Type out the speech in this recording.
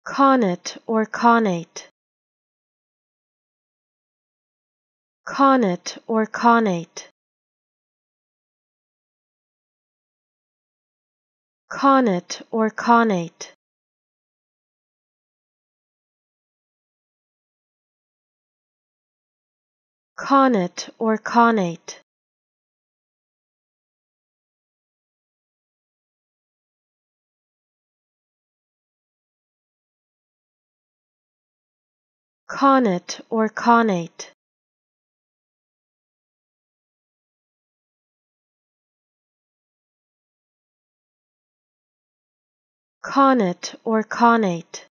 Khanate or Khanate. Khanate or Khanate. Khanate or Khanate. Khanate or Khanate. Khanate or Khanate. Khanate or Khanate.